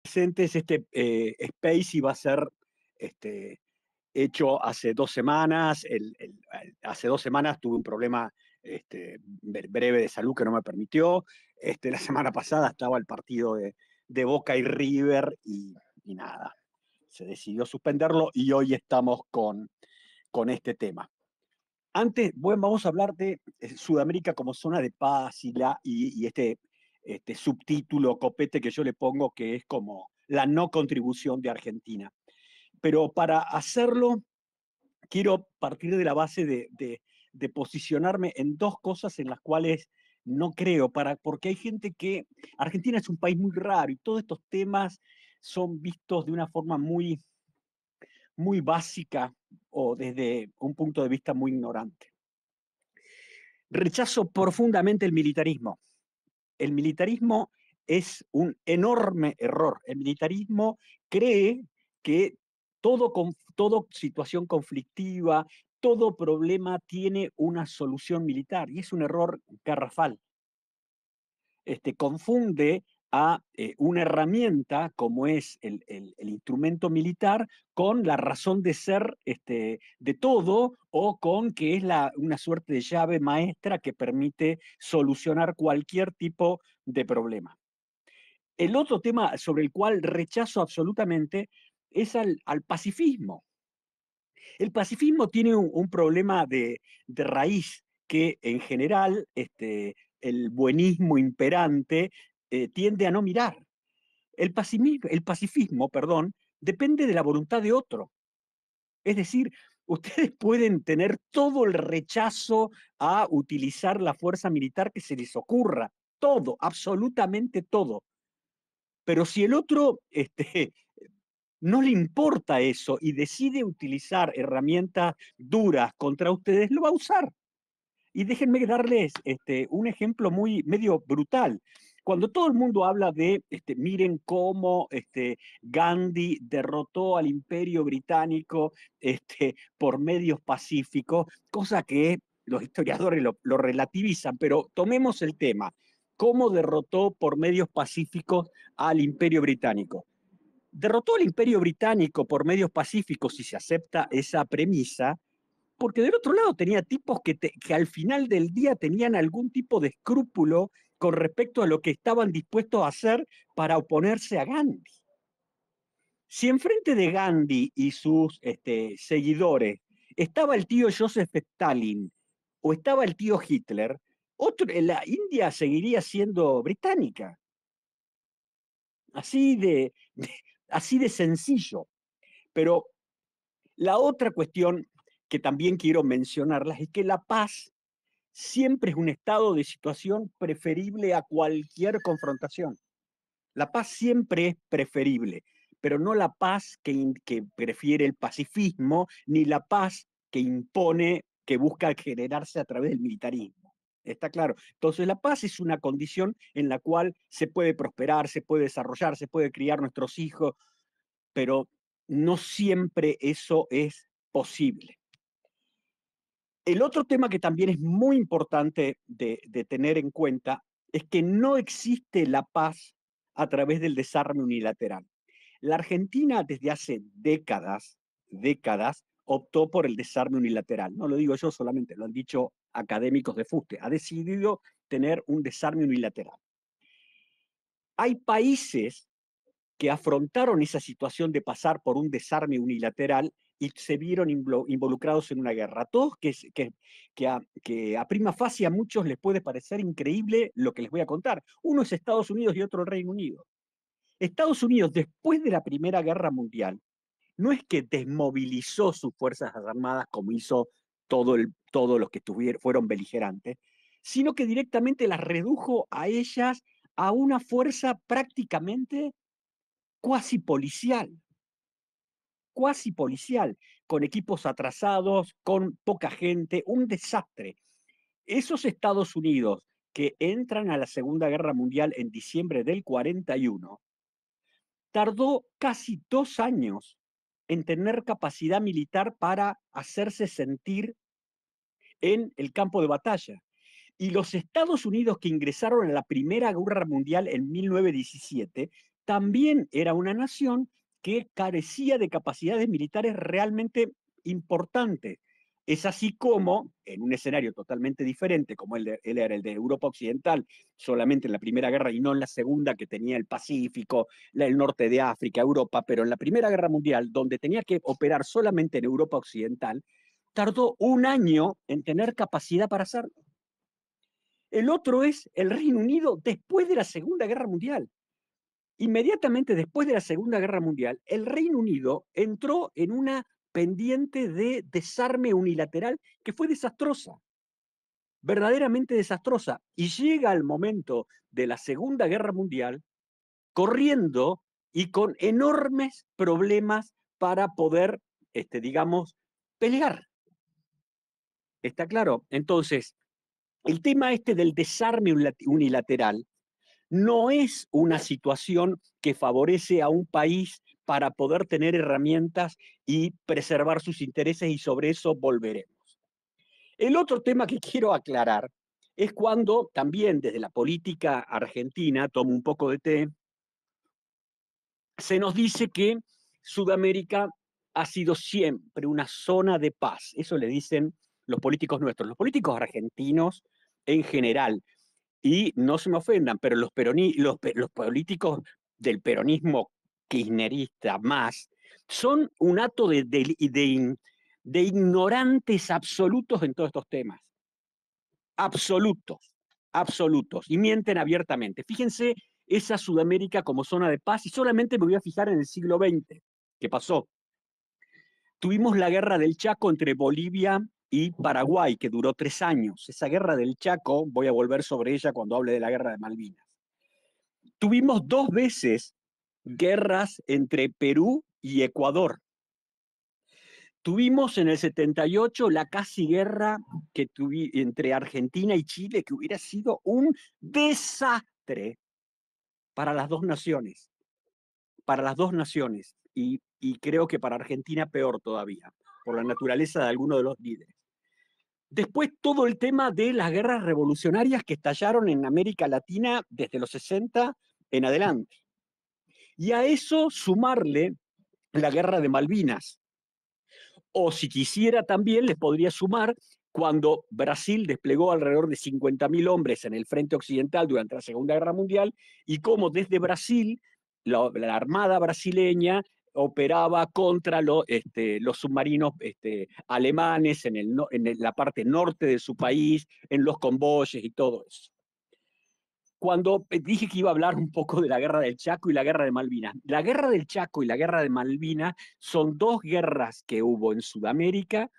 Presentes, Space iba a ser este, hecho hace 2 semanas. Hace 2 semanas tuve un problema breve de salud que no me permitió. La semana pasada estaba el partido de Boca y River y nada, se decidió suspenderlo y hoy estamos con este tema. Antes, bueno, vamos a hablar de Sudamérica como zona de paz y este subtítulo copete que yo le pongo, que es como la no contribución de Argentina. Pero para hacerlo, quiero partir de la base de posicionarme en dos cosas en las cuales no creo, porque hay gente que Argentina es un país muy raro y todos estos temas son vistos de una forma muy básica o desde un punto de vista muy ignorante. Rechazo profundamente el militarismo. El militarismo es un enorme error. El militarismo cree que toda situación conflictiva, todo problema tiene una solución militar y es un error garrafal. Confunde a una herramienta como es el instrumento militar con la razón de ser de todo o con que es una suerte de llave maestra que permite solucionar cualquier tipo de problema. El otro tema sobre el cual rechazo absolutamente es al pacifismo. El pacifismo tiene un problema de raíz que en general el buenismo imperante tiende a no mirar. El pacifismo, perdón, depende de la voluntad de otro. Es decir, ustedes pueden tener todo el rechazo a utilizar la fuerza militar que se les ocurra, todo, absolutamente todo. Pero si el otro no le importa eso y decide utilizar herramientas duras contra ustedes, lo va a usar. Y déjenme darles un ejemplo medio brutal. Cuando todo el mundo habla de, miren cómo Gandhi derrotó al Imperio Británico por medios pacíficos, cosa que los historiadores lo relativizan, pero tomemos el tema. ¿Cómo derrotó por medios pacíficos al Imperio Británico? Derrotó al Imperio Británico por medios pacíficos, si se acepta esa premisa, porque del otro lado tenía tipos que al final del día tenían algún tipo de escrúpulo con respecto a lo que estaban dispuestos a hacer para oponerse a Gandhi. Si enfrente de Gandhi y sus seguidores estaba el tío Joseph Stalin o estaba el tío Hitler, la India seguiría siendo británica. Así así de sencillo. Pero la otra cuestión que también quiero mencionarlas es que la paz siempre es un estado de situación preferible a cualquier confrontación. La paz siempre es preferible, pero no la paz que prefiere el pacifismo, ni la paz que impone, que busca generarse a través del militarismo. ¿Está claro? Entonces la paz es una condición en la cual se puede prosperar, se puede desarrollar, se puede criar nuestros hijos, pero no siempre eso es posible. El otro tema que también es muy importante de tener en cuenta es que no existe la paz a través del desarme unilateral. La Argentina desde hace décadas, optó por el desarme unilateral. No lo digo yo solamente, lo han dicho académicos de fuste. Ha decidido tener un desarme unilateral. Hay países que afrontaron esa situación de pasar por un desarme unilateral y se vieron involucrados en una guerra. Todos que a prima facie a muchos les puede parecer increíble lo que les voy a contar. Uno es Estados Unidos y otro el Reino Unido. Estados Unidos, después de la Primera Guerra Mundial, no es que desmovilizó sus fuerzas armadas como hizo todos los que fueron beligerantes, sino que directamente las redujo a ellas a una fuerza prácticamente cuasi policial, con equipos atrasados, con poca gente, un desastre. Esos Estados Unidos que entran a la Segunda Guerra Mundial en diciembre del 41, tardó casi 2 años en tener capacidad militar para hacerse sentir en el campo de batalla. Y los Estados Unidos que ingresaron a la Primera Guerra Mundial en 1917 también era una nación que carecía de capacidades militares realmente importantes. Es así como, en un escenario totalmente diferente, como él era el de Europa Occidental, solamente en la Primera Guerra y no en la Segunda, que tenía el Pacífico, el norte de África, Europa, pero en la Primera Guerra Mundial, donde tenía que operar solamente en Europa Occidental, tardó un año en tener capacidad para hacerlo. El otro es el Reino Unido después de la Segunda Guerra Mundial. Inmediatamente después de la Segunda Guerra Mundial, el Reino Unido entró en una pendiente de desarme unilateral que fue desastrosa, verdaderamente desastrosa. Y llega el momento de la Segunda Guerra Mundial corriendo y con enormes problemas para poder, digamos, pelear. ¿Está claro? Entonces, el tema este del desarme unilateral no es una situación que favorece a un país para poder tener herramientas y preservar sus intereses, y sobre eso volveremos. El otro tema que quiero aclarar es cuando también desde la política argentina, tomo un poco de té, se nos dice que Sudamérica ha sido siempre una zona de paz. Eso le dicen los políticos nuestros. Los políticos argentinos en general, y no se me ofendan, pero los políticos del peronismo kirchnerista más son un acto de ignorantes absolutos en todos estos temas. Absolutos, absolutos. Y mienten abiertamente. Fíjense esa Sudamérica como zona de paz, y solamente me voy a fijar en el siglo XX. ¿Qué pasó? Tuvimos la guerra del Chaco entre Bolivia y Paraguay, que duró 3 años. Esa guerra del Chaco, voy a volver sobre ella cuando hable de la guerra de Malvinas. Tuvimos 2 veces guerras entre Perú y Ecuador. Tuvimos en el 78 la casi guerra entre Argentina y Chile, que hubiera sido un desastre para las dos naciones, para las dos naciones, y creo que para Argentina peor todavía, por la naturaleza de algunos de los líderes. Después todo el tema de las guerras revolucionarias que estallaron en América Latina desde los 60 en adelante. Y a eso sumarle la guerra de Malvinas. O si quisiera también les podría sumar cuando Brasil desplegó alrededor de 50.000 hombres en el frente occidental durante la Segunda Guerra Mundial, y cómo desde Brasil la Armada brasileña operaba contra los submarinos alemanes en la parte norte de su país, en los convoyes y todo eso. Cuando dije que iba a hablar un poco de la guerra del Chaco y la guerra de Malvinas. La guerra del Chaco y la guerra de Malvinas son dos guerras que hubo en Sudamérica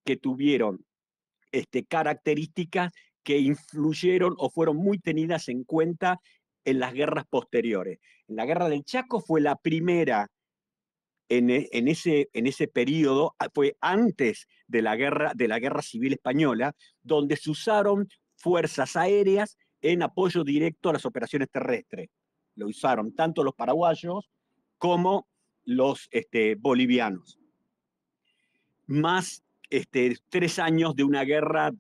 que tuvieron características que influyeron o fueron muy tenidas en cuenta en las guerras posteriores. La guerra del Chaco fue la primera en ese periodo, fue antes de la guerra civil española, donde se usaron fuerzas aéreas en apoyo directo a las operaciones terrestres. Lo usaron tanto los paraguayos como los bolivianos. Más 3 años de una guerra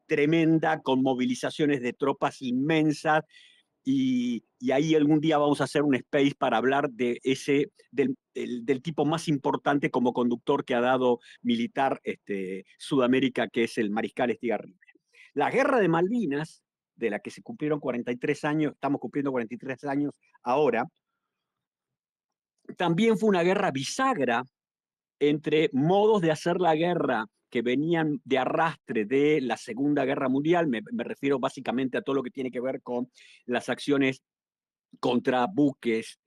tremenda, con movilizaciones de tropas inmensas, y ahí algún día vamos a hacer un space para hablar del tipo más importante como conductor que ha dado militar Sudamérica, que es el mariscal Estigarribia. La guerra de Malvinas, de la que se cumplieron 43 años, estamos cumpliendo 43 años ahora, también fue una guerra bisagra entre modos de hacer la guerra que venían de arrastre de la Segunda Guerra Mundial. Me refiero básicamente a todo lo que tiene que ver con las acciones contra buques,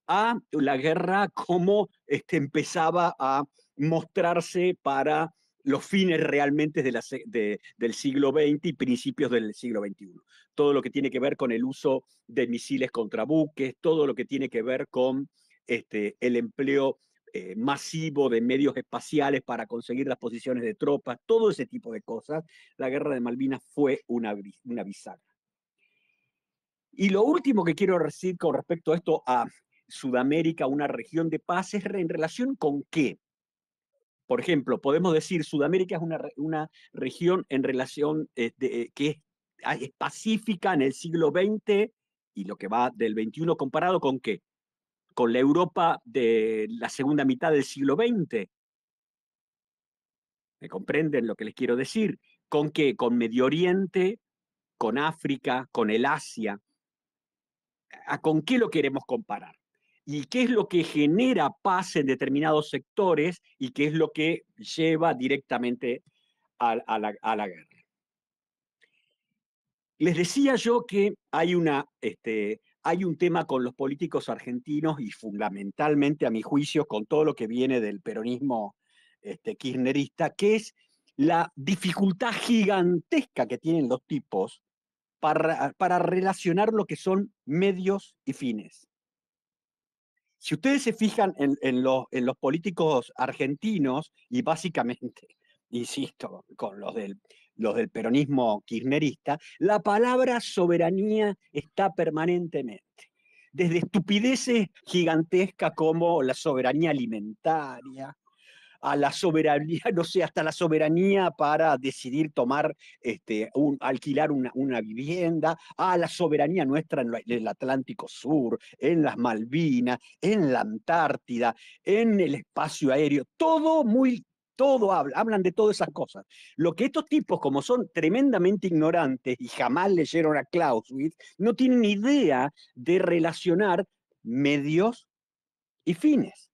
a la guerra como empezaba a mostrarse para los fines realmente del siglo XX y principios del siglo XXI. Todo lo que tiene que ver con el uso de misiles contra buques, todo lo que tiene que ver con el empleo masivo de medios espaciales para conseguir las posiciones de tropas, todo ese tipo de cosas. La guerra de Malvinas fue una bisagra. Y lo último que quiero decir con respecto a esto, a Sudamérica, una región de paz, es en relación con qué. Por ejemplo, podemos decir Sudamérica es una región en relación que es pacífica en el siglo XX y lo que va del XXI, comparado con qué. con la Europa de la segunda mitad del siglo XX. ¿Me comprenden lo que les quiero decir? ¿Con qué? Con Medio Oriente, con África, con el Asia. ¿Con qué lo queremos comparar? ¿Y qué es lo que genera paz en determinados sectores y qué es lo que lleva directamente a la guerra? Les decía yo que hay un tema con los políticos argentinos y fundamentalmente, a mi juicio, con todo lo que viene del peronismo kirchnerista, que es la dificultad gigantesca que tienen los tipos para relacionar lo que son medios y fines. Si ustedes se fijan en los políticos argentinos, y básicamente, insisto, con los del peronismo kirchnerista, la palabra soberanía está permanentemente. Desde estupideces gigantescas como la soberanía alimentaria, a la soberanía, no sé, hasta la soberanía para decidir tomar, alquilar una vivienda, a la soberanía nuestra en el Atlántico Sur, en las Malvinas, en la Antártida, en el espacio aéreo, todo hablan de todas esas cosas. Lo que estos tipos, como son tremendamente ignorantes y jamás leyeron a Clausewitz, no tienen idea de relacionar medios y fines.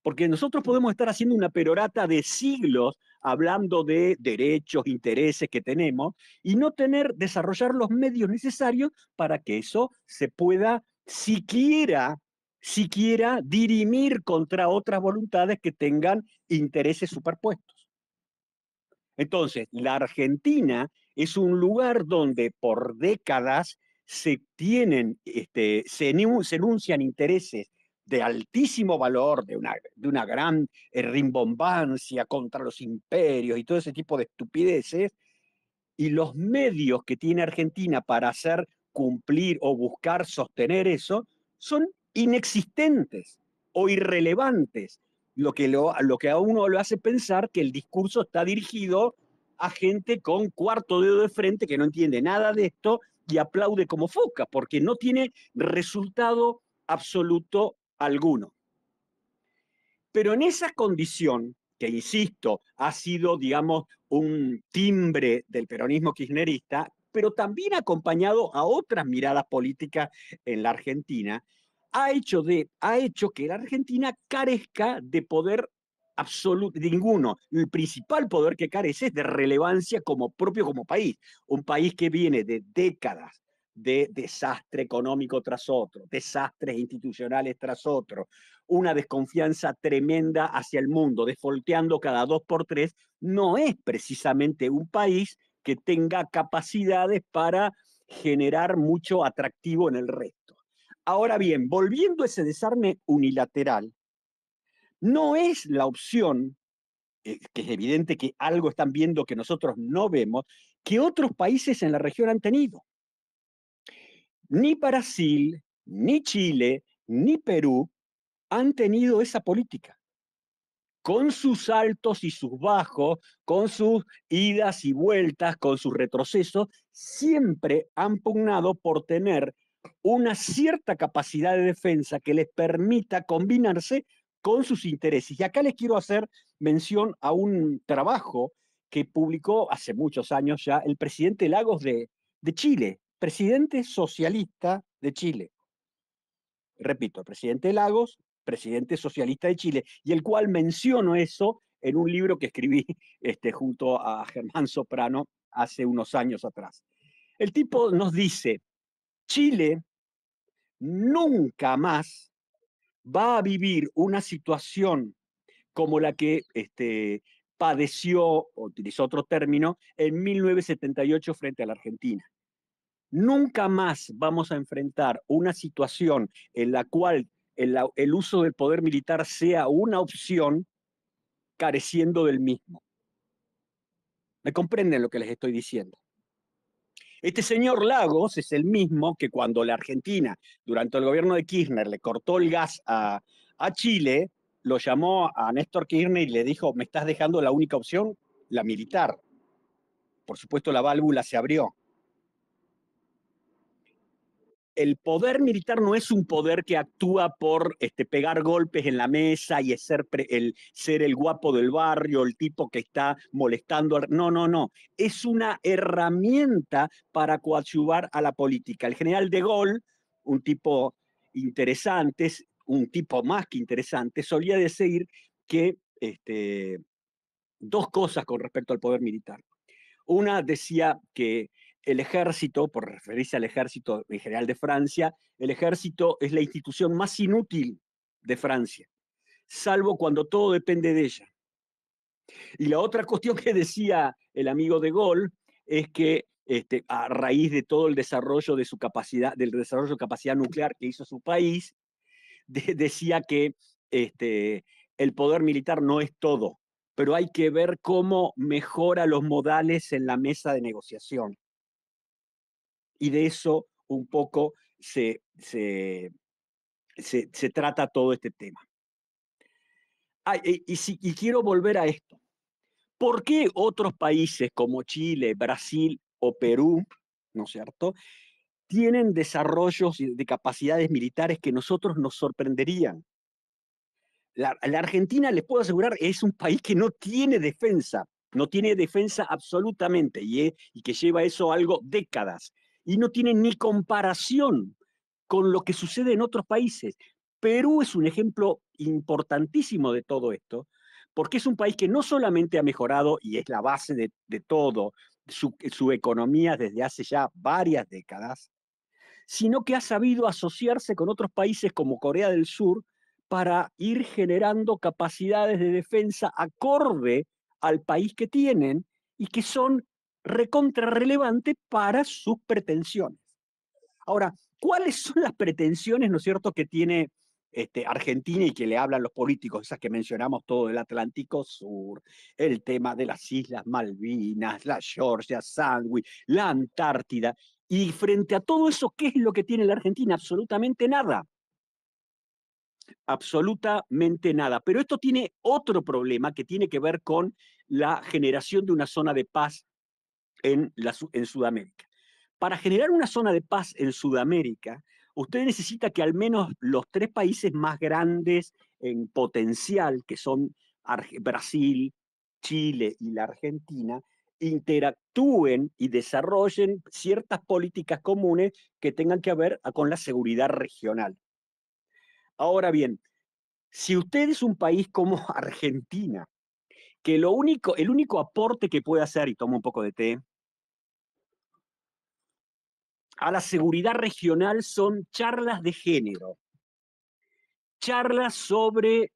Porque nosotros podemos estar haciendo una perorata de siglos hablando de derechos, intereses que tenemos y no desarrollar los medios necesarios para que eso se pueda siquiera dirimir contra otras voluntades que tengan intereses superpuestos. Entonces, la Argentina es un lugar donde por décadas se enuncian intereses de altísimo valor, de una gran rimbombancia contra los imperios y todo ese tipo de estupideces, y los medios que tiene Argentina para hacer cumplir o buscar sostener eso son inexistentes o irrelevantes, lo que a uno lo hace pensar que el discurso está dirigido a gente con cuarto dedo de frente que no entiende nada de esto y aplaude como foca, porque no tiene resultado absoluto alguno. Pero en esa condición, que insisto, ha sido, digamos, un timbre del peronismo kirchnerista, pero también acompañado a otras miradas políticas en la Argentina, ha hecho que la Argentina carezca de poder absoluto, ninguno. El principal poder que carece es de relevancia como propio como país. Un país que viene de décadas de desastre económico tras otro, desastres institucionales tras otro, una desconfianza tremenda hacia el mundo, desfolteando cada 2 por 3, no es precisamente un país que tenga capacidades para generar mucho atractivo en el resto. Ahora bien, volviendo a ese desarme unilateral, no es la opción, que es evidente que algo están viendo que nosotros no vemos, que otros países en la región han tenido. Ni Brasil, ni Chile, ni Perú han tenido esa política, con sus altos y sus bajos, con sus idas y vueltas, con sus retrocesos, siempre han pugnado por tener una cierta capacidad de defensa que les permita combinarse con sus intereses. Y acá les quiero hacer mención a un trabajo que publicó hace muchos años ya el presidente Lagos de Chile, presidente socialista de Chile. Repito, presidente Lagos, presidente socialista de Chile, y el cual menciono eso en un libro que escribí junto a Germán Soprano hace unos años atrás. El tipo nos dice, Chile nunca más va a vivir una situación como la que padeció, utilizó otro término, en 1978 frente a la Argentina. Nunca más vamos a enfrentar una situación en la cual el uso del poder militar sea una opción careciendo del mismo. ¿Me comprenden lo que les estoy diciendo? Este señor Lagos es el mismo que cuando la Argentina, durante el gobierno de Kirchner, le cortó el gas a Chile, lo llamó a Néstor Kirchner y le dijo, me estás dejando la única opción, la militar. Por supuesto, la válvula se abrió. el poder militar no es un poder que actúa por pegar golpes en la mesa y ser el guapo del barrio, el tipo que está molestando. No, no, no. Es una herramienta para coadyuvar a la política. El general de Gaulle, un tipo interesante, un tipo más que interesante, solía decir que dos cosas con respecto al poder militar. Una decía que el ejército, por referirse al ejército en general de Francia, el ejército es la institución más inútil de Francia, salvo cuando todo depende de ella. Y la otra cuestión que decía el amigo de Gaulle es que a raíz de todo el desarrollo de su capacidad, del desarrollo de capacidad nuclear que hizo su país, decía que el poder militar no es todo, pero hay que ver cómo mejora los modales en la mesa de negociación. Y de eso un poco se trata todo este tema. Y quiero volver a esto. ¿Por qué otros países como Chile, Brasil o Perú, ¿no es cierto?, tienen desarrollos de capacidades militares que nosotros nos sorprenderían? La Argentina, les puedo asegurar, es un país que no tiene defensa absolutamente, y que lleva eso algo décadas, y no tiene ni comparación con lo que sucede en otros países. Perú es un ejemplo importantísimo de todo esto, porque es un país que no solamente ha mejorado, y es la base de todo, su economía desde hace ya varias décadas, sino que ha sabido asociarse con otros países como Corea del Sur para ir generando capacidades de defensa acorde al país que tienen y que son recontrarrelevantes para sus pretensiones. Ahora, ¿cuáles son las pretensiones, no es cierto, que tiene Argentina y que le hablan los políticos, esas que mencionamos todo del Atlántico Sur, el tema de las Islas Malvinas, la Georgia, Sandwich, la Antártida? Y frente a todo eso, ¿qué es lo que tiene la Argentina? Absolutamente nada. Absolutamente nada. Pero esto tiene otro problema que tiene que ver con la generación de una zona de paz en Sudamérica. Para generar una zona de paz en Sudamérica, usted necesita que al menos los tres países más grandes en potencial, que son Brasil, Chile y la Argentina, interactúen y desarrollen ciertas políticas comunes que tengan que ver con la seguridad regional. Ahora bien, si usted es un país como Argentina, que el único aporte que puede hacer, y toma un poco de té, a la seguridad regional son charlas de género, charlas sobre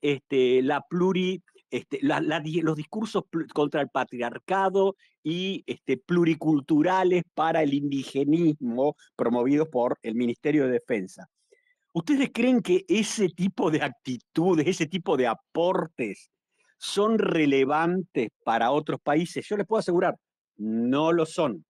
los discursos contra el patriarcado y pluriculturales para el indigenismo promovidos por el Ministerio de Defensa. ¿Ustedes creen que ese tipo de actitudes, ese tipo de aportes son relevantes para otros países? Yo les puedo asegurar, no lo son.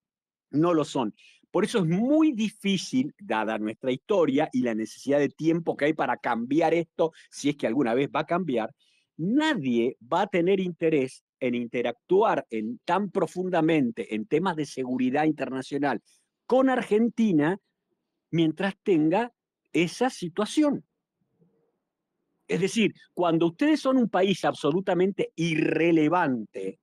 No lo son. Por eso es muy difícil, dada nuestra historia y la necesidad de tiempo que hay para cambiar esto, si es que alguna vez va a cambiar, nadie va a tener interés en interactuar tan profundamente en temas de seguridad internacional con Argentina mientras tenga esa situación. Es decir, cuando ustedes son un país absolutamente irrelevante,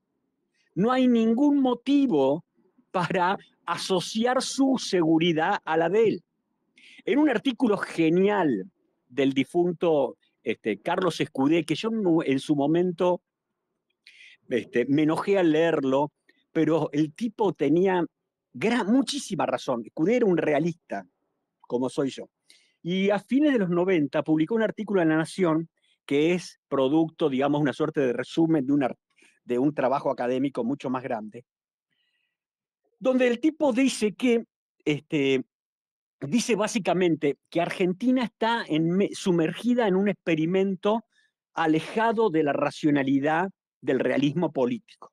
no hay ningún motivo para asociar su seguridad a la de él. En un artículo genial del difunto Carlos Escudé, que yo en su momento me enojé al leerlo, pero el tipo tenía muchísima razón. Escudé era un realista, como soy yo. Y a fines de los 90 publicó un artículo en La Nación que es producto, digamos, una suerte de resumen de un trabajo académico mucho más grande, donde el tipo dice que, dice básicamente que Argentina está sumergida en un experimento alejado de la racionalidad del realismo político.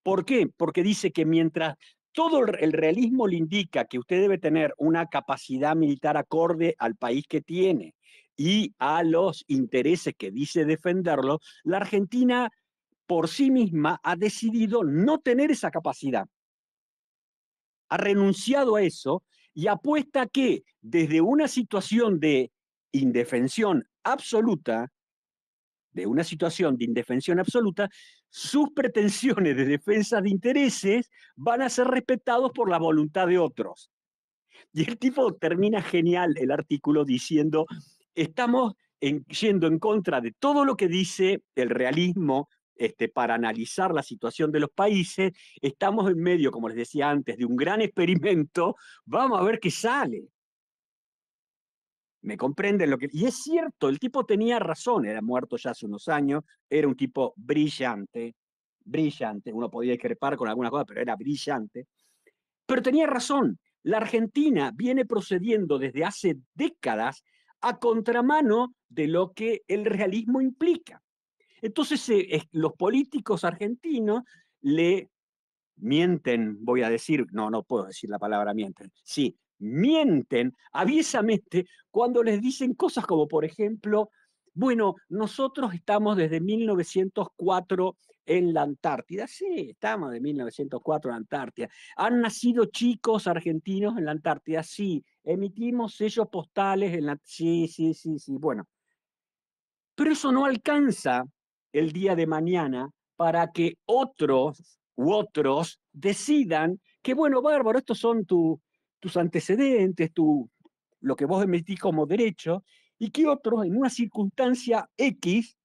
¿Por qué? Porque dice que mientras todo el realismo le indica que usted debe tener una capacidad militar acorde al país que tiene y a los intereses que dice defenderlo, la Argentina por sí misma ha decidido no tener esa capacidad. Ha renunciado a eso y apuesta que desde una situación de indefensión absoluta, de una situación de indefensión absoluta, sus pretensiones de defensa de intereses van a ser respetados por la voluntad de otros. Y el tipo termina genial el artículo diciendo, estamos yendo en contra de todo lo que dice el realismo para analizar la situación de los países, estamos en medio, como les decía antes, de un gran experimento, vamos a ver qué sale. ¿Me comprenden lo que...? Y es cierto, el tipo tenía razón, era muerto ya hace unos años, era un tipo brillante, brillante, uno podía discrepar con alguna cosa, pero era brillante. Pero tenía razón, la Argentina viene procediendo desde hace décadas a contramano de lo que el realismo implica. Entonces, los políticos argentinos le mienten, voy a decir, no, no puedo decir la palabra mienten, sí, mienten aviesamente cuando les dicen cosas como, por ejemplo, bueno, nosotros estamos desde 1904 en la Antártida. Sí, estamos de 1904 en la Antártida. ¿Han nacido chicos argentinos en la Antártida? Sí. ¿Emitimos sellos postales en la... Sí, sí, sí, sí. Bueno, pero eso no alcanza el día de mañana para que otros decidan que, bueno, bárbaro, estos son tus antecedentes, lo que vos emitís como derecho, y que otros, en una circunstancia X,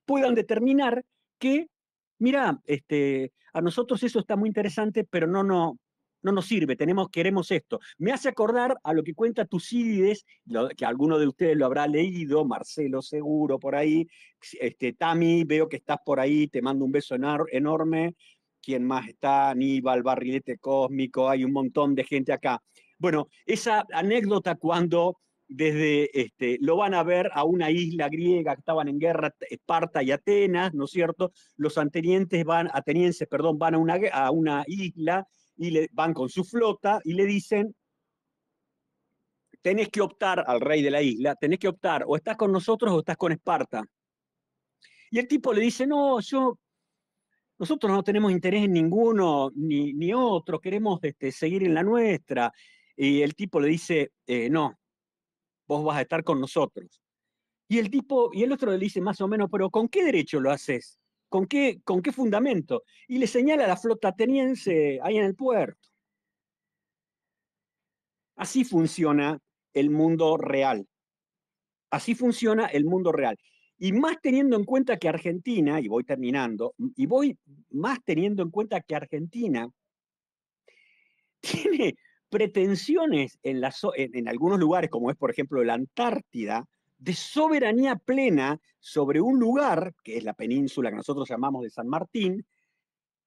puedan determinar que, mira, a nosotros eso está muy interesante, pero no nos sirve, queremos esto. Me hace acordar a lo que cuenta Tucídides, que alguno de ustedes lo habrá leído, Marcelo seguro por ahí, Tami, veo que estás por ahí, te mando un beso enorme. ¿Quién más está? Aníbal, Barrilete Cósmico, hay un montón de gente acá. Bueno, esa anécdota cuando lo van a ver a una isla griega que estaban en guerra, Esparta y Atenas, ¿no es cierto? Los atenienses, perdón, van a una isla y van con su flota y le dicen, tenés que optar al rey de la isla, tenés que optar, o estás con nosotros o estás con Esparta. Y el tipo le dice, no, nosotros no tenemos interés en ninguno ni otro, queremos seguir en la nuestra. Y el tipo le dice, no, vos vas a estar con nosotros. Y el otro le dice más o menos, pero ¿con qué derecho lo haces? Con qué fundamento? Y le señala a la flota ateniense ahí en el puerto. Así funciona el mundo real. Así funciona el mundo real. Y más teniendo en cuenta que Argentina, y voy terminando, y voy más teniendo en cuenta que Argentina tiene pretensiones en algunos lugares, como es por ejemplo la Antártida, de soberanía plena sobre un lugar, que es la península que nosotros llamamos de San Martín,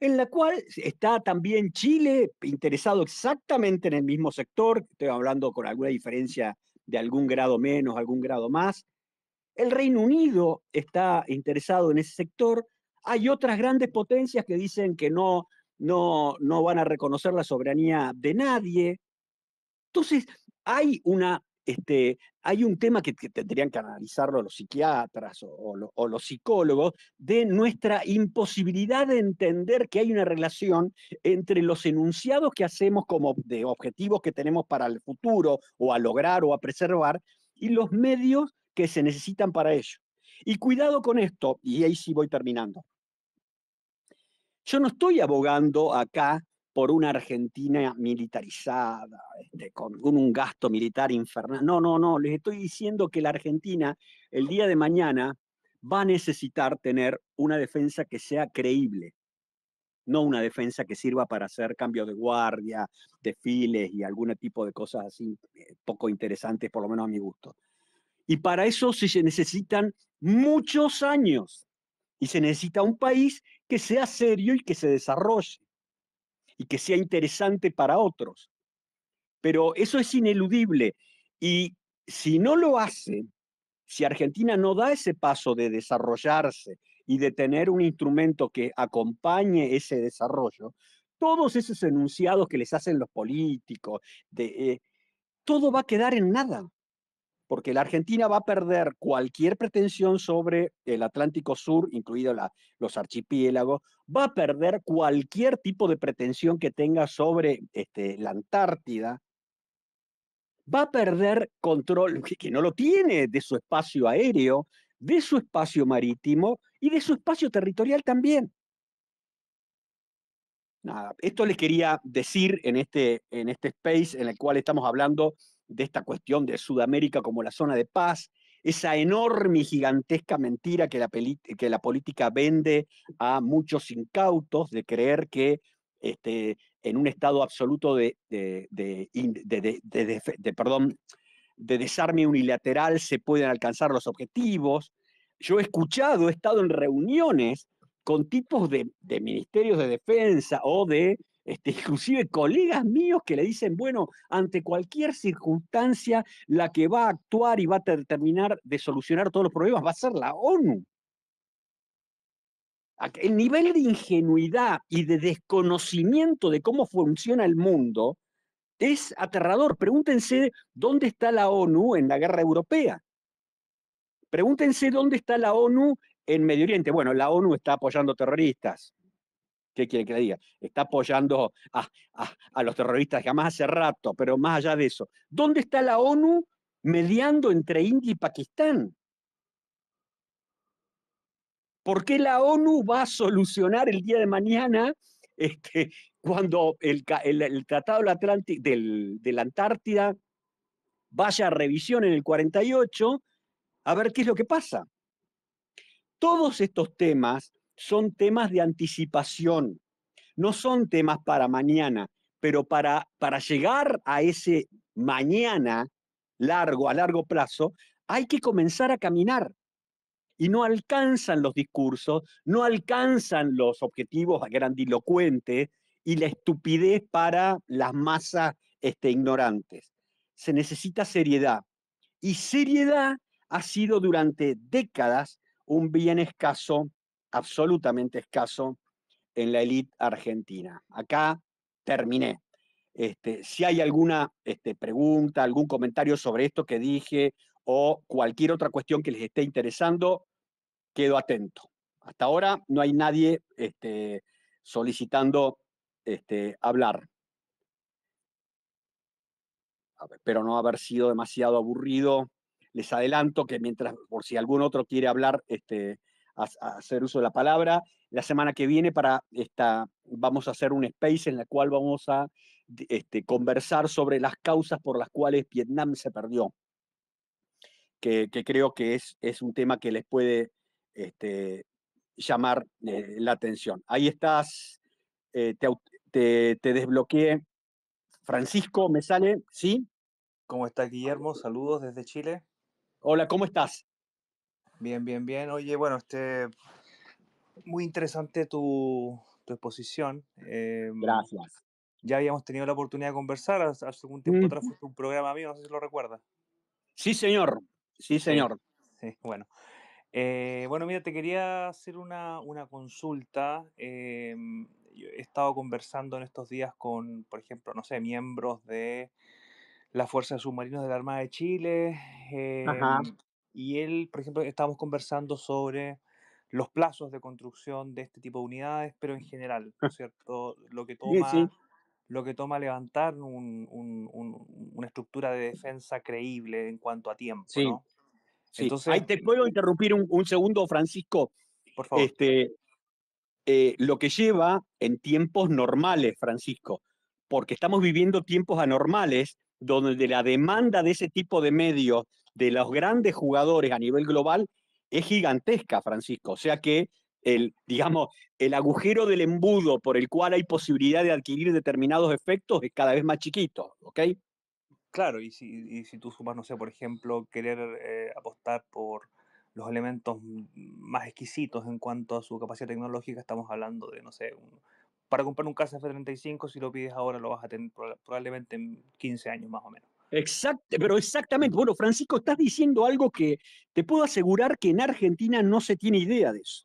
en la cual está también Chile interesado exactamente en el mismo sector, estoy hablando con alguna diferencia de algún grado menos, algún grado más. El Reino Unido está interesado en ese sector. Hay otras grandes potencias que dicen que no van a reconocer la soberanía de nadie. Entonces, hay un tema que tendrían que analizarlo los psiquiatras o los psicólogos, de nuestra imposibilidad de entender que hay una relación entre los enunciados que hacemos como de objetivos que tenemos para el futuro, o a lograr o a preservar, y los medios que se necesitan para ello. Y cuidado con esto, y ahí sí voy terminando. Yo no estoy abogando acá por una Argentina militarizada, con un gasto militar infernal. No, no, no. Les estoy diciendo que la Argentina, el día de mañana, va a necesitar tener una defensa que sea creíble, no una defensa que sirva para hacer cambio de guardia, desfiles y algún tipo de cosas así poco interesantes, por lo menos a mi gusto. Y para eso se necesitan muchos años. Y se necesita un país que sea serio y que se desarrolle y que sea interesante para otros. Pero eso es ineludible. Y si no lo hace, si Argentina no da ese paso de desarrollarse y de tener un instrumento que acompañe ese desarrollo, todos esos enunciados que les hacen los políticos, todo va a quedar en nada, porque la Argentina va a perder cualquier pretensión sobre el Atlántico Sur, incluidos los archipiélagos, va a perder cualquier tipo de pretensión que tenga sobre la Antártida, va a perder control, que no lo tiene, de su espacio aéreo, de su espacio marítimo y de su espacio territorial también. Nada, esto les quería decir en este space en el cual estamos hablando de esta cuestión de Sudamérica como la zona de paz, esa enorme y gigantesca mentira que la política vende a muchos incautos de creer que en un estado absoluto perdón, de desarme unilateral se pueden alcanzar los objetivos. Yo he escuchado, he estado en reuniones con tipos de ministerios de defensa o de inclusive colegas míos que le dicen, bueno, ante cualquier circunstancia, la que va a actuar y va a terminar de solucionar todos los problemas va a ser la ONU. El nivel de ingenuidad y de desconocimiento de cómo funciona el mundo es aterrador. Pregúntense dónde está la ONU en la guerra europea. Pregúntense dónde está la ONU en Medio Oriente. Bueno, la ONU está apoyando terroristas. ¿Qué quiere que le diga? Está apoyando a los terroristas ya más hace rato, pero más allá de eso. ¿Dónde está la ONU mediando entre India y Pakistán? ¿Por qué la ONU va a solucionar el día de mañana cuando el Tratado de la Antártida vaya a revisión en el 48 a ver qué es lo que pasa? Todos estos temas son temas de anticipación, no son temas para mañana, pero para llegar a ese mañana largo, a largo plazo, hay que comenzar a caminar. Y no alcanzan los discursos, no alcanzan los objetivos grandilocuentes y la estupidez para las masas ignorantes. Se necesita seriedad. Y seriedad ha sido durante décadas un bien escaso, absolutamente escaso, en la élite argentina. Acá terminé. Si hay alguna pregunta, algún comentario sobre esto que dije o cualquier otra cuestión que les esté interesando, quedo atento. Hasta ahora no hay nadie solicitando hablar. Espero no haber sido demasiado aburrido. Les adelanto que mientras, por si algún otro quiere hablar, a hacer uso de la palabra, la semana que viene vamos a hacer un space en el cual vamos a conversar sobre las causas por las cuales Vietnam se perdió, que creo que es un tema que les puede este, llamar la atención. Ahí estás, te, te desbloqueé. Francisco, ¿me sale? ¿Sí? ¿Cómo está Guillermo? Saludos desde Chile. Hola, ¿cómo estás? Bien, bien, bien. Oye, bueno, muy interesante tu exposición. Gracias. Ya habíamos tenido la oportunidad de conversar hace algún tiempo Mm, atrás, fue un programa mío, no sé si lo recuerdas. sí, señor. Sí, Sí, señor. sí, bueno. Bueno, mira, te quería hacer una consulta. Yo he estado conversando en estos días con, por ejemplo, no sé, miembros de la Fuerza de Submarinos de la Armada de Chile. Ajá. Y él, por ejemplo, estábamos conversando sobre los plazos de construcción de este tipo de unidades, pero en general, ¿no es cierto? Sí, sí, Lo que toma levantar una estructura de defensa creíble en cuanto a tiempo, sí, ¿no? sí. Entonces, Ahí te puedo interrumpir un segundo, Francisco. por favor. Este, lo que lleva en tiempos normales, Francisco, porque estamos viviendo tiempos anormales donde la demanda de ese tipo de medios de los grandes jugadores a nivel global es gigantesca, Francisco. O sea que digamos, el agujero del embudo por el cual hay posibilidad de adquirir determinados efectos es cada vez más chiquito, ¿ok? Claro, y si tú sumas, no sé, por ejemplo, querer apostar por los elementos más exquisitos en cuanto a su capacidad tecnológica, estamos hablando de, no sé, para comprar un Casa F-35, si lo pides ahora, lo vas a tener probablemente en 15 años más o menos. Pero exactamente. Bueno, Francisco, estás diciendo algo que te puedo asegurar que en Argentina no se tiene idea de eso.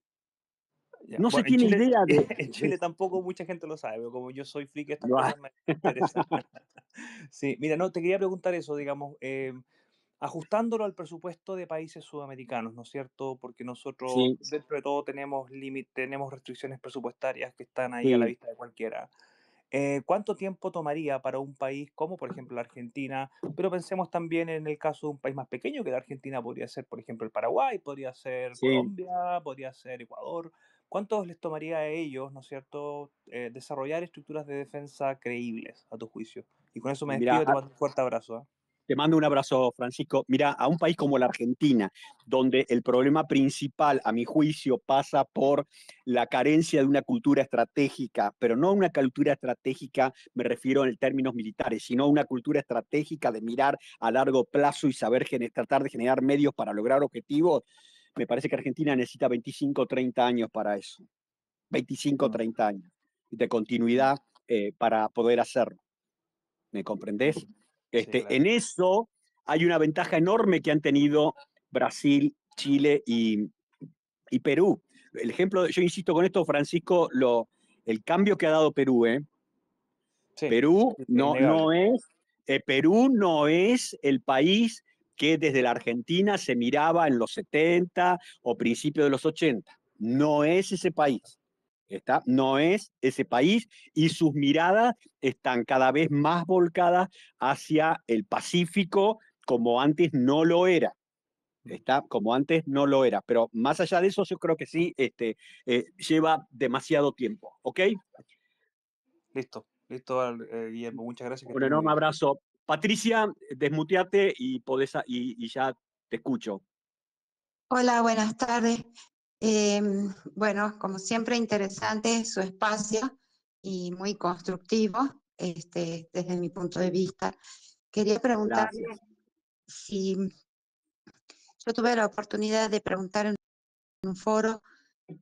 Ya. No se Bueno, en tiene Chile, idea en Chile tampoco mucha gente lo sabe, pero como yo soy friki, estas No, cosas me interesan. Sí, mira, no, te quería preguntar eso, digamos, ajustándolo al presupuesto de países sudamericanos, ¿no es cierto? Porque nosotros, sí, dentro de todo, tenemos restricciones presupuestarias que están ahí a la sí, vista de cualquiera. ¿Cuánto tiempo tomaría para un país como, por ejemplo, la Argentina? Pero pensemos también en el caso de un país más pequeño que la Argentina, podría ser, por ejemplo, el Paraguay, podría ser Sí, Colombia, podría ser Ecuador. ¿Cuánto les tomaría a ellos, ¿no es cierto?, desarrollar estructuras de defensa creíbles, a tu juicio? Y con eso me mira, despido, te mando un fuerte abrazo. ¿Eh? te mando un abrazo, Francisco. Mira, a un país como la Argentina, donde el problema principal, a mi juicio, pasa por la carencia de una cultura estratégica, pero no una cultura estratégica, me refiero en términos militares, sino una cultura estratégica de mirar a largo plazo y saber tratar de generar medios para lograr objetivos. Me parece que Argentina necesita 25 o 30 años para eso. 25 o Mm, 30 años de mm, continuidad para poder hacerlo. ¿Me comprendés? sí, En claro. eso hay una ventaja enorme que han tenido Brasil, Chile y Perú. El ejemplo, yo insisto con esto, Francisco, el cambio que ha dado Perú, ¿eh? Sí, Perú sí, sí, no, innegable. Perú no es el país que desde la Argentina se miraba en los 70 o principios de los 80. No es ese país. No es ese país y sus miradas están cada vez más volcadas hacia el Pacífico como antes no lo era. Mm. Como antes no lo era, pero más allá de eso yo creo que sí lleva demasiado tiempo, ¿ok? Listo, listo, Guillermo. Muchas gracias, que Un estés muy enorme bien. abrazo. Patricia, desmuteate y ya te escucho. Hola, buenas tardes. Bueno, como siempre, interesante su espacio y muy constructivo, desde mi punto de vista. Quería preguntarle Gracias. si yo tuve la oportunidad de preguntar en un foro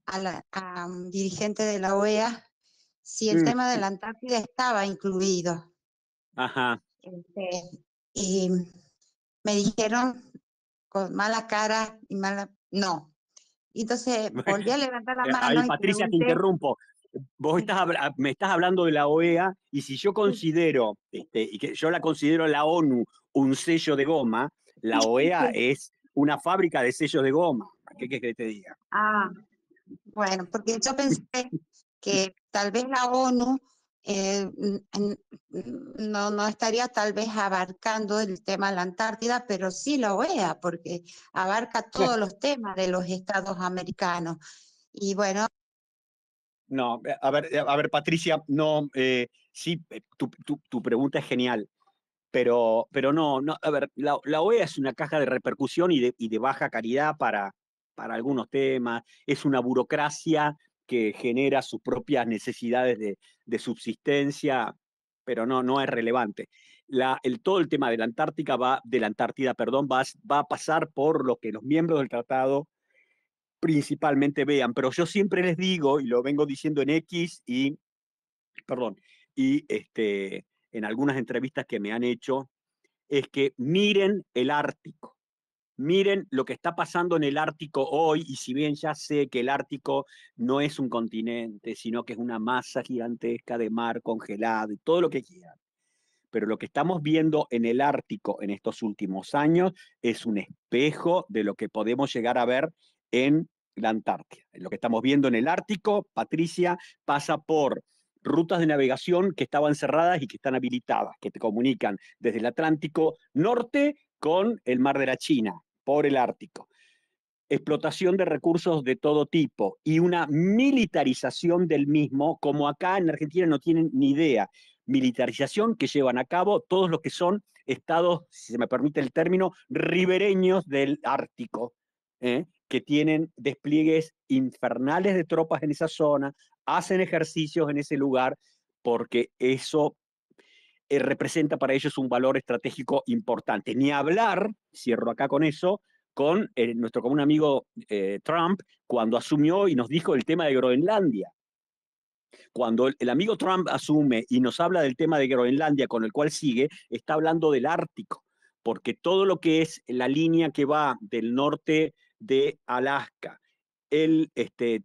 a un dirigente de la OEA si el Mm, tema de la Antártida estaba incluido. ajá. Y me dijeron con mala cara y mala, no. Entonces volví a levantar la Ahí, mano y Patricia, te pregunté. interrumpo. Sí, Me estás hablando de la OEA y si yo sí, considero, y que yo la considero la ONU un sello de goma, la OEA sí. es una fábrica de sellos de goma. ¿Qué quieres que te diga? Ah, bueno, porque yo pensé que tal vez la ONU no estaría tal vez abarcando el tema de la Antártida, pero sí la OEA, porque abarca todos los temas de los estados americanos. Y bueno, No, a ver, Patricia, no, sí, tu pregunta es genial. Pero no, no, a ver, la OEA es una caja de repercusión y de baja calidad para algunos temas, es una burocracia que genera sus propias necesidades de subsistencia, pero no, no es relevante. Todo el tema de la Antártica de la Antártida, perdón, va a pasar por lo que los miembros del tratado principalmente vean, pero yo siempre les digo, y lo vengo diciendo en X perdón, y en algunas entrevistas que me han hecho, es que miren el Ártico, miren lo que está pasando en el Ártico hoy, y si bien ya sé que el Ártico no es un continente, sino que es una masa gigantesca de mar congelado y todo lo que quieran, pero lo que estamos viendo en el Ártico en estos últimos años es un espejo de lo que podemos llegar a ver en la Antártida. Lo que estamos viendo en el Ártico, Patricia, pasa por rutas de navegación que estaban cerradas y que están habilitadas, que te comunican desde el Atlántico Norte con el Mar de la China, por el Ártico. Explotación de recursos de todo tipo y una militarización del mismo, como acá en Argentina no tienen ni idea. Militarización que llevan a cabo todos los que son estados, si se me permite el término, ribereños del Ártico, que tienen despliegues infernales de tropas en esa zona, hacen ejercicios en ese lugar, porque eso representa para ellos un valor estratégico importante. Ni hablar, cierro acá con eso, con nuestro común amigo Trump, cuando asumió y nos dijo el tema de Groenlandia. Cuando el amigo Trump asume y nos habla del tema de Groenlandia, con el cual sigue, está hablando del Ártico, porque todo lo que es la línea que va del norte de Alaska,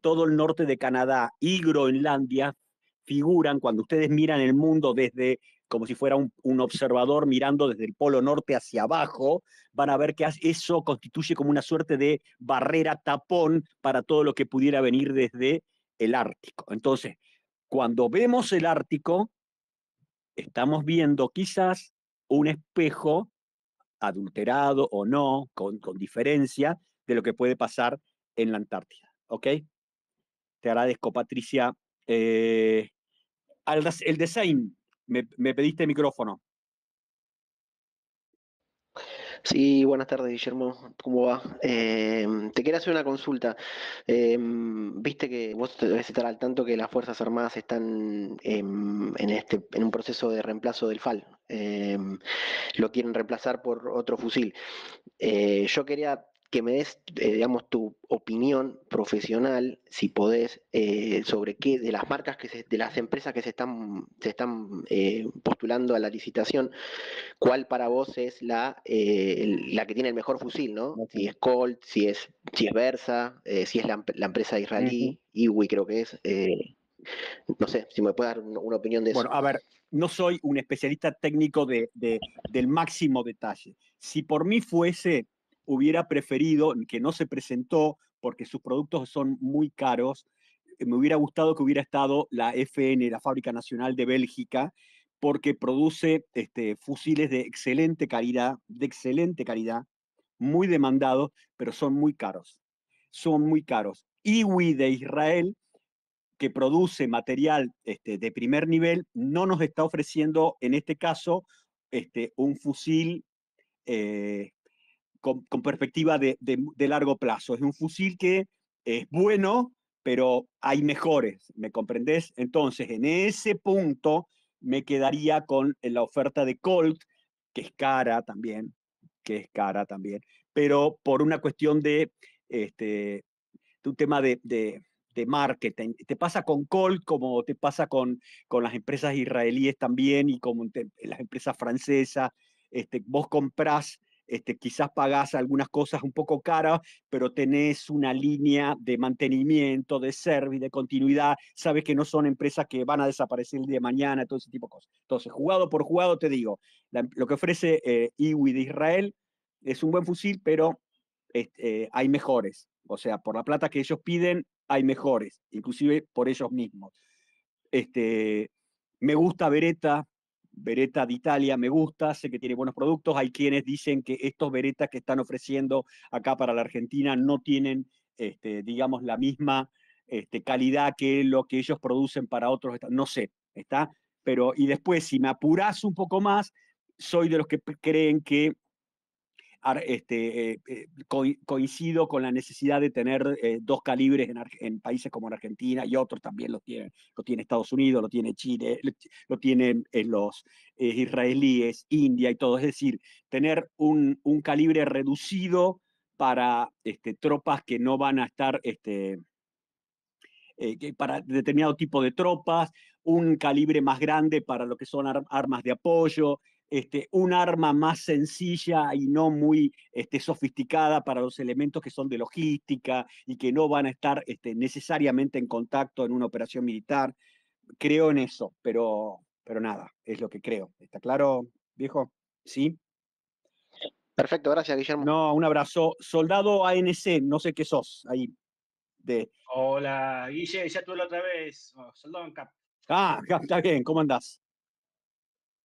todo el norte de Canadá y Groenlandia figuran, cuando ustedes miran el mundo desde como si fuera un observador mirando desde el polo norte hacia abajo, van a ver que eso constituye como una suerte de barrera tapón para todo lo que pudiera venir desde el Ártico. Entonces, cuando vemos el Ártico, estamos viendo quizás un espejo adulterado o no, con diferencia de lo que puede pasar en la Antártida. ¿Ok? Te agradezco, Patricia. Eh, el design, me pediste micrófono. Sí, buenas tardes, Guillermo. ¿Cómo va? Te quería hacer una consulta. Viste que vos debes estar al tanto que las Fuerzas Armadas están en un proceso de reemplazo del FAL. Lo quieren reemplazar por otro fusil. Yo quería que me des, digamos, tu opinión profesional, si podés, sobre qué de las marcas de las empresas que se están postulando a la licitación, cuál para vos es la que tiene el mejor fusil, ¿no? Si es Colt, si es Versa, si es la empresa israelí, IWI creo que es. No sé, si me puedes dar una opinión de eso. Bueno, a ver, no soy un especialista técnico del máximo detalle. Si por mí fuese, hubiera preferido, que no se presentó porque sus productos son muy caros, me hubiera gustado que hubiera estado la FN, la Fábrica Nacional de Bélgica, porque produce fusiles de excelente calidad, muy demandados, pero son muy caros. Son muy caros. IWI de Israel, que produce material de primer nivel, no nos está ofreciendo, en este caso, un fusil eh, con perspectiva de largo plazo. Es un fusil que es bueno, pero hay mejores, ¿me comprendés? Entonces, en ese punto me quedaría con la oferta de Colt, que es cara también, pero por una cuestión este, de un tema de marketing. Te pasa con Colt como te pasa con las empresas israelíes también y como las empresas francesas. Vos comprás, quizás pagás algunas cosas un poco caras, pero tenés una línea de mantenimiento, de service, de continuidad. Sabes que no son empresas que van a desaparecer el día de mañana, todo ese tipo de cosas. Entonces, jugado por jugado, te digo, lo que ofrece IWI de Israel es un buen fusil, pero hay mejores. O sea, por la plata que ellos piden, hay mejores, inclusive por ellos mismos. Me gusta Beretta de Italia, me gusta, sé que tiene buenos productos. Hay quienes dicen que estos Berettas que están ofreciendo acá para la Argentina no tienen, digamos, la misma calidad que lo que ellos producen para otros. No sé, ¿está? Pero, y después, si me apurás un poco más, soy de los que creen que coincido con la necesidad de tener dos calibres en países como en Argentina, y otros también lo tienen. Lo tiene Estados Unidos, lo tiene Chile, lo tienen los israelíes, India y todo. Es decir, tener un calibre reducido para tropas que no van a estar para determinado tipo de tropas, un calibre más grande para lo que son armas de apoyo, un arma más sencilla y no muy sofisticada para los elementos que son de logística y que no van a estar necesariamente en contacto en una operación militar. Creo en eso, pero nada, es lo que creo. ¿Está claro, viejo? ¿Sí? Perfecto, gracias, Guillermo. No, un abrazo. Soldado ANC, no sé qué sos ahí. Hola, Guille, ya tuve la otra vez. Soldado en Cap. Está bien, ¿cómo andás?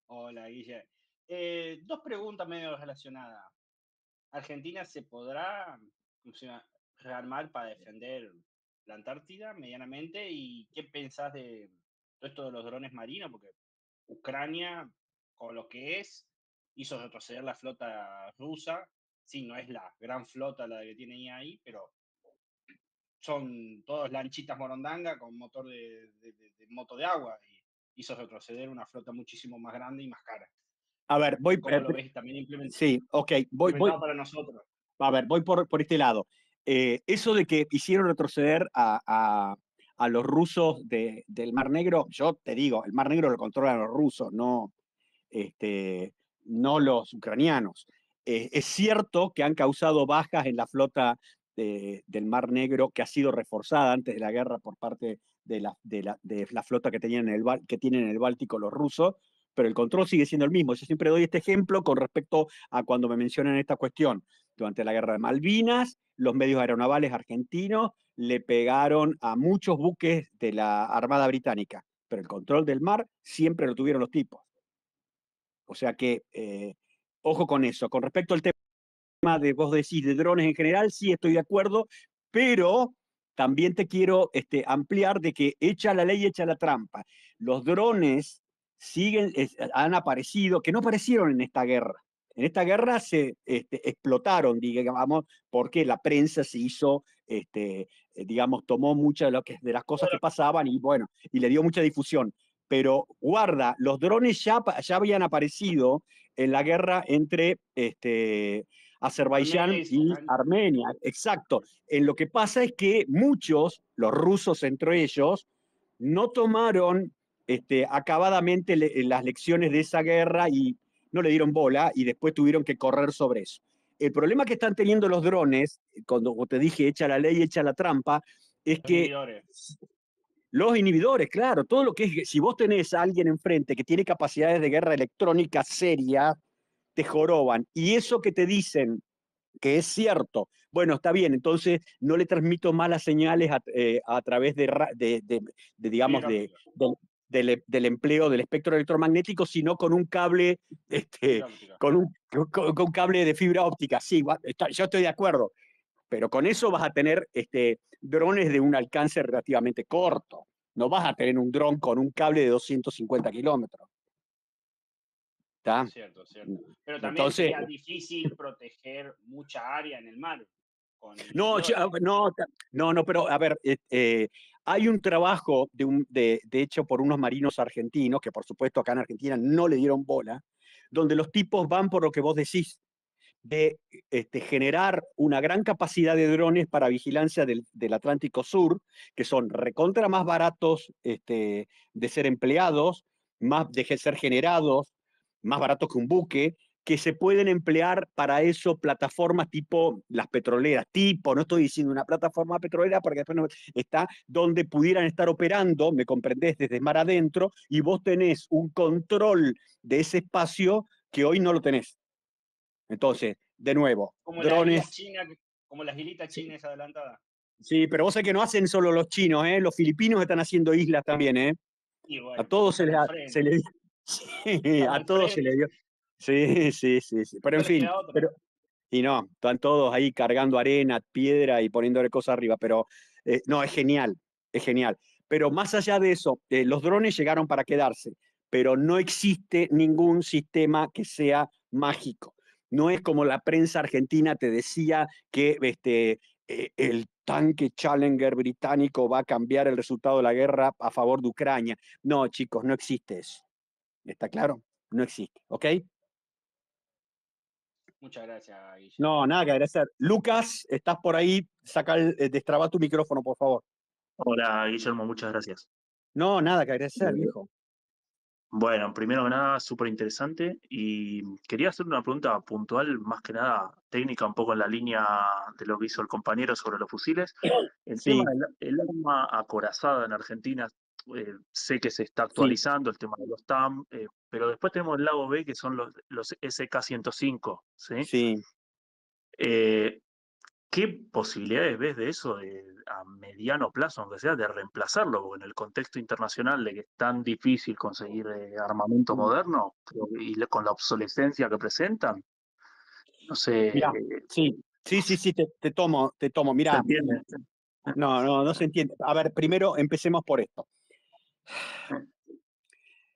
Hola, Guille. Dos preguntas medio relacionadas. ¿Argentina se podrá rearmar para defender la Antártida medianamente? ¿Y qué pensás de todo esto de los drones marinos? Porque Ucrania, con lo que hizo retroceder la flota rusa. Sí, no es la gran flota la que tiene ahí, pero son todos lanchitas morondanga con motor de moto de agua, y hizo retroceder una flota muchísimo más grande y más cara. A ver, ¿Cómo lo ves también sí, ok, implementado para nosotros? A ver, voy por este lado. Eso de que hicieron retroceder a los rusos del Mar Negro, yo te digo, el Mar Negro lo controlan los rusos, no los ucranianos. Es cierto que han causado bajas en la flota del Mar Negro, que ha sido reforzada antes de la guerra por parte de la flota que tienen en el Báltico los rusos, pero el control sigue siendo el mismo. Yo siempre doy este ejemplo con respecto a cuando me mencionan esta cuestión. Durante la guerra de Malvinas, los medios aeronavales argentinos le pegaron a muchos buques de la Armada Británica, pero el control del mar siempre lo tuvieron los tipos. O sea que, ojo con eso. Con respecto al tema de vos decís de drones en general, sí estoy de acuerdo, pero también te quiero ampliar de que echa la ley, echa la trampa. Los drones han aparecido, que no aparecieron en esta guerra. En esta guerra se explotaron, digamos, porque la prensa se hizo, digamos, tomó muchas de las cosas que pasaban y bueno, y le dio mucha difusión. Pero guarda, los drones ya habían aparecido en la guerra entre Azerbaiyán Armenia y y Azerbaiyán. Armenia, exacto. Lo que pasa es que muchos, los rusos entre ellos, no tomaron acabadamente las lecciones de esa guerra y no le dieron bola y después tuvieron que correr sobre eso. El problema que están teniendo los drones, cuando te dije echa la ley, echa la trampa, es Los que inhibidores. los inhibidores, claro, todo lo que es, si vos tenés a alguien enfrente que tiene capacidades de guerra electrónica seria, te joroban. Y eso que te dicen que es cierto, bueno, está bien, entonces no le transmito malas señales a través digamos, Fibra óptica. del empleo del espectro electromagnético, sino con un cable, Fibra óptica. con un cable de fibra óptica. Sí, yo estoy de acuerdo, pero con eso vas a tener drones de un alcance relativamente corto. No vas a tener un dron con un cable de 250 kilómetros. ¿Está? Cierto, cierto. Pero también Entonces, sería difícil proteger mucha área en el mar con no, inhibidores. no, pero a ver, hay un trabajo de hecho por unos marinos argentinos, que por supuesto acá en Argentina no le dieron bola, donde los tipos van por lo que vos decís, de generar una gran capacidad de drones para vigilancia del Atlántico Sur, que son recontra más baratos de ser empleados, más de ser generados, más baratos que un buque, que se pueden emplear para eso plataformas tipo las petroleras, no estoy diciendo una plataforma petrolera porque después no, está donde pudieran estar operando, me comprendés, desde mar adentro, y vos tenés un control de ese espacio que hoy no lo tenés. Entonces, de nuevo, Como la isla drones. china, como las islitas Sí, chinas adelantadas. sí, pero vos sabés que no hacen solo los chinos, ¿eh? Los filipinos están haciendo islas también, ¿eh? Y A bueno, todos están al se frente. les sí, Están a al todos se les frente. dio. Sí, sí, sí, sí. Pero No en les fin, queda otra. y no, están todos ahí cargando arena, piedra y poniéndole cosas arriba, pero no, es genial, es genial. Pero más allá de eso, los drones llegaron para quedarse, pero no existe ningún sistema que sea mágico. No es como la prensa argentina te decía que el tanque Challenger británico va a cambiar el resultado de la guerra a favor de Ucrania. No, chicos, no existe eso. ¿Está claro? No existe, ¿ok? Muchas gracias, Guille. No, nada que agradecer. Lucas, estás por ahí, destraba tu micrófono, por favor. Hola, Guillermo, muchas gracias. No, nada que agradecer, viejo. Bueno, primero que nada, súper interesante y quería hacer una pregunta puntual, más que nada técnica, un poco en la línea de lo que hizo el compañero sobre los fusiles. El Sí, tema del arma acorazada en Argentina, sé que se está sí, actualizando, el tema de los TAM, pero después tenemos el lado B, que son los SK-105, ¿sí? sí. Eh, ¿Qué posibilidades ves de eso a mediano plazo, aunque sea, de reemplazarlo? Porque en el contexto internacional de que es tan difícil conseguir armamento moderno con la obsolescencia que presentan, no sé, Mirá, sí, sí, sí, sí, te tomo. ¿se Mirá, entiende? no se entiende. A ver, primero empecemos por esto.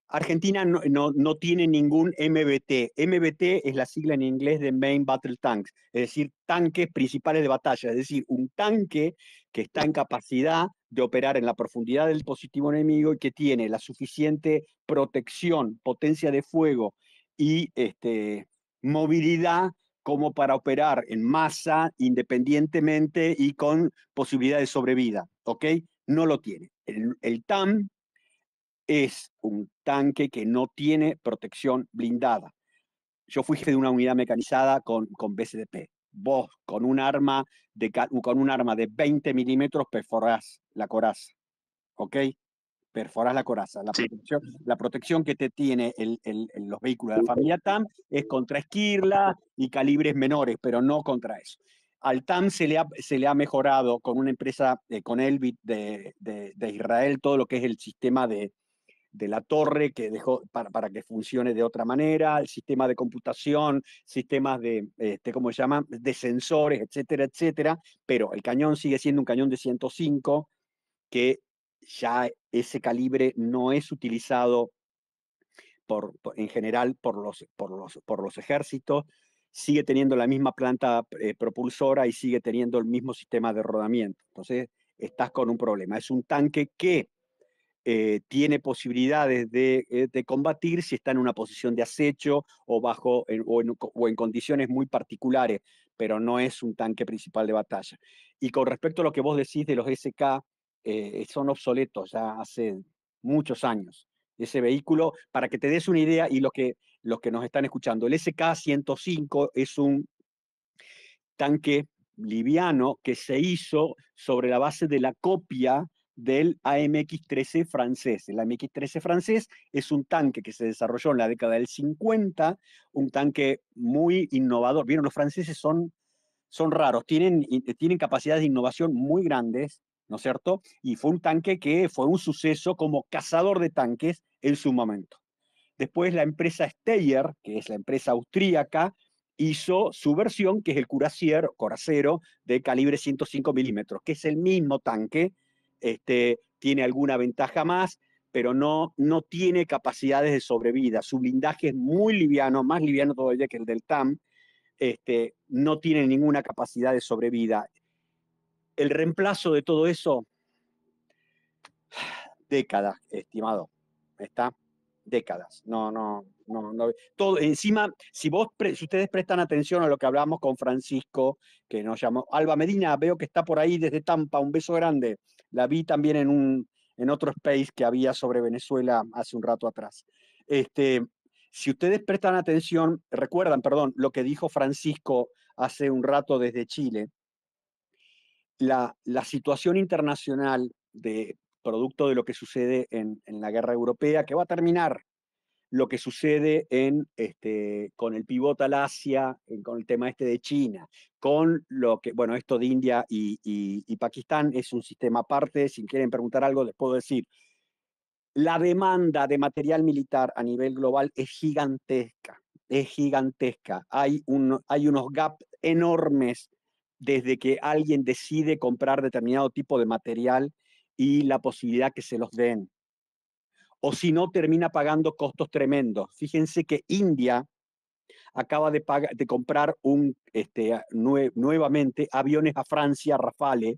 Argentina no tiene ningún MBT. MBT es la sigla en inglés de Main Battle Tanks, es decir, tanques principales de batalla, es decir, un tanque que está en capacidad de operar en la profundidad del dispositivo enemigo y que tiene la suficiente protección, potencia de fuego y movilidad como para operar en masa independientemente y con posibilidad de sobrevida, ¿ok? No lo tiene. El TAM es un tanque que no tiene protección blindada. Yo fui jefe de una unidad mecanizada con BCDP. Vos con un arma de 20 milímetros perforás la coraza, ¿ok? Perforás la coraza. Sí, La protección que te tiene los vehículos de la familia TAM es contra esquirlas y calibres menores, pero no contra eso. Al TAM se le ha mejorado con una empresa, con Elbit de Israel, todo lo que es el sistema de de la torre que dejó para que funcione de otra manera, el sistema de computación, sistemas de, ¿cómo se llama?, de sensores, etcétera, etcétera, pero el cañón sigue siendo un cañón de 105, que ya ese calibre no es utilizado en general por los ejércitos, sigue teniendo la misma planta propulsora y sigue teniendo el mismo sistema de rodamiento. Entonces, estás con un problema. Es un tanque que tiene posibilidades de combatir si está en una posición de acecho o en condiciones muy particulares, pero no es un tanque principal de batalla. Y con respecto a lo que vos decís de los SK, son obsoletos ya hace muchos años. Ese vehículo, para que te des una idea, y los que nos están escuchando, el SK-105 es un tanque liviano que se hizo sobre la base de la copia del AMX-13 francés. El AMX-13 francés es un tanque que se desarrolló en la década del 50, un tanque muy innovador. Vieron, los franceses son raros, tienen capacidades de innovación muy grandes, ¿no es cierto? Y fue un tanque que fue un suceso como cazador de tanques en su momento. Después la empresa Steyr, que es la empresa austríaca, hizo su versión, que es el Corazero de calibre 105 milímetros, que es el mismo tanque, tiene alguna ventaja más, pero no tiene capacidades de sobrevida. Su blindaje es muy liviano, más liviano todavía que el del TAM, no tiene ninguna capacidad de sobrevida. El reemplazo de todo eso, décadas, estimado, ¿está? Décadas. No. Todo, encima, si ustedes prestan atención a lo que hablamos con Francisco, que nos llamó, Alba Medina, veo que está por ahí desde Tampa, un beso grande. La vi también en otro space que había sobre Venezuela hace un rato atrás. Si ustedes prestan atención, recuerdan, perdón, lo que dijo Francisco hace un rato desde Chile, la situación internacional producto de lo que sucede en la guerra europea, que va a terminar, lo que sucede con el pivote al Asia, con el tema de China, con lo que, bueno, esto de India y Pakistán es un sistema aparte. Si quieren preguntar algo, les puedo decir. La demanda de material militar a nivel global es gigantesca, es gigantesca. Hay unos gaps enormes desde que alguien decide comprar determinado tipo de material y la posibilidad que se los den. O si no, termina pagando costos tremendos. Fíjense que India acaba de comprar nuevamente aviones a Francia, Rafale,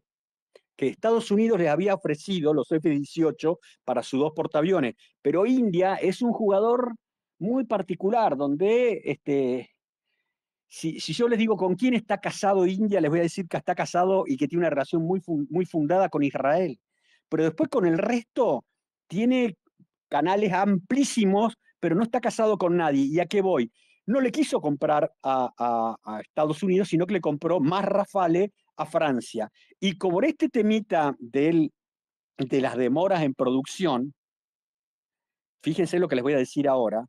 que Estados Unidos les había ofrecido los F-18 para sus 2 portaaviones. Pero India es un jugador muy particular, donde si yo les digo con quién está casado India, les voy a decir que está casado y que tiene una relación muy fundada con Israel. Pero después con el resto tiene canales amplísimos, pero no está casado con nadie. ¿Y a qué voy? No le quiso comprar a Estados Unidos, sino que le compró más Rafale a Francia. Y como este temita de las demoras en producción, fíjense lo que les voy a decir ahora,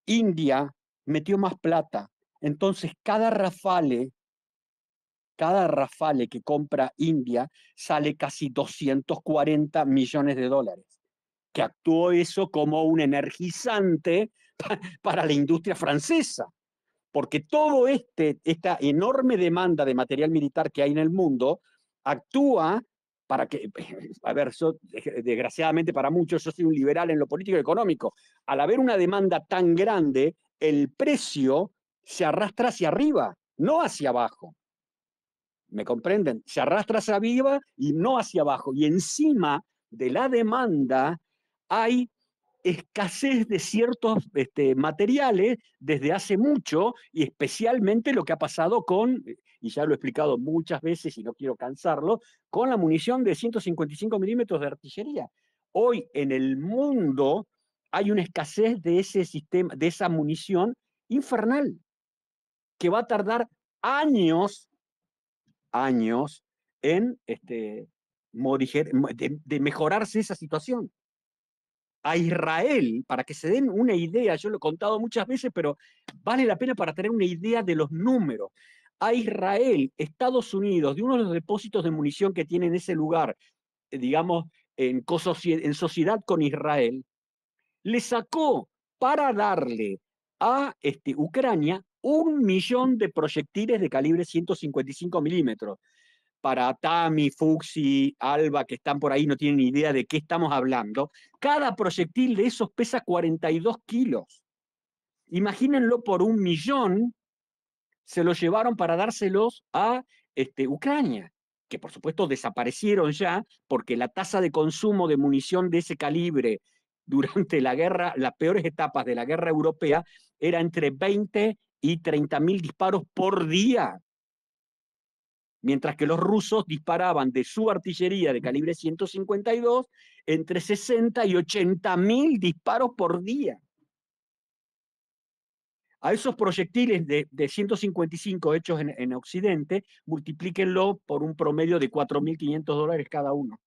India metió más plata. Entonces, cada Rafale que compra India sale casi 240 millones de dólares. Que actuó eso como un energizante para la industria francesa. Porque todo esta enorme demanda de material militar que hay en el mundo actúa para que, a ver, desgraciadamente para muchos, yo soy un liberal en lo político y económico, al haber una demanda tan grande, el precio se arrastra hacia arriba, no hacia abajo. ¿Me comprenden? Se arrastra hacia arriba y no hacia abajo. Y encima de la demanda hay escasez de ciertos materiales desde hace mucho, y especialmente lo que ha pasado con, y ya lo he explicado muchas veces y no quiero cansarlo, con la munición de 155 milímetros de artillería. Hoy en el mundo hay una escasez de ese sistema, de esa munición infernal, que va a tardar años en de mejorarse esa situación. A Israel, para que se den una idea, yo lo he contado muchas veces, pero vale la pena para tener una idea de los números. A Israel, Estados Unidos, de uno de los depósitos de munición que tiene en ese lugar, digamos, en sociedad con Israel, le sacó para darle a Ucrania 1.000.000 de proyectiles de calibre 155 milímetros. Para Tami, Fuxi, Alba, que están por ahí, no tienen ni idea de qué estamos hablando, cada proyectil de esos pesa 42 kilos. Imagínenlo por 1.000.000, se los llevaron para dárselos a Ucrania, que por supuesto desaparecieron ya, porque la tasa de consumo de munición de ese calibre durante la guerra, las peores etapas de la guerra europea, era entre 20 y 30.000 disparos por día. Mientras que los rusos disparaban de su artillería de calibre 152 entre 60 y 80.000 disparos por día. A esos proyectiles de 155 hechos en Occidente, multiplíquenlo por un promedio de $4.500 cada uno.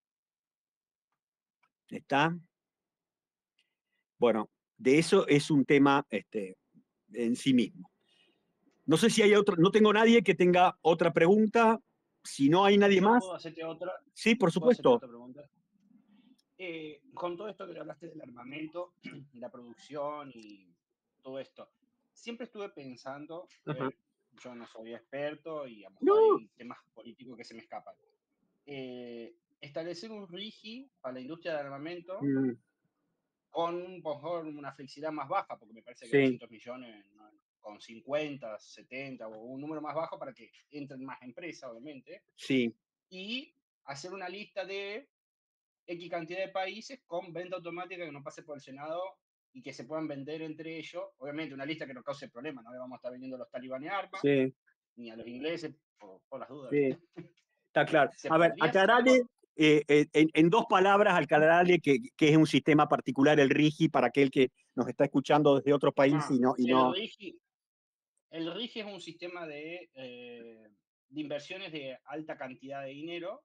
¿Está? Bueno, de eso es un tema en sí mismo. No sé si hay otro, no tengo nadie que tenga otra pregunta. Si no hay nadie más. ¿Puedo hacerte otra? Sí, por ¿Puedo hacerte supuesto. otra pregunta? Con todo esto que hablaste del armamento, la producción y todo esto, siempre estuve pensando, a Ajá. ver, yo no soy experto y a lo No. mejor hay temas políticos que se me escapan. Establecer un RIGI para la industria del armamento con por favor, una flexibilidad más baja, porque me parece que Sí. 200 millones ¿no? Con 50, 70 o un número más bajo para que entren más empresas, obviamente, Sí. y hacer una lista de X cantidad de países con venta automática que no pase por el Senado y que se puedan vender entre ellos. Obviamente, una lista que no cause problemas, no le vamos a estar vendiendo a los talibanes armas, Sí. ni a los ingleses, por las dudas. Sí. Está claro. ¿Se A ver, podría hacer aclarale, algo? en 2 palabras, aclarale que es un sistema particular el RIGI para aquel que nos está escuchando desde otro país y no. El RIGI es un sistema de inversiones de alta cantidad de dinero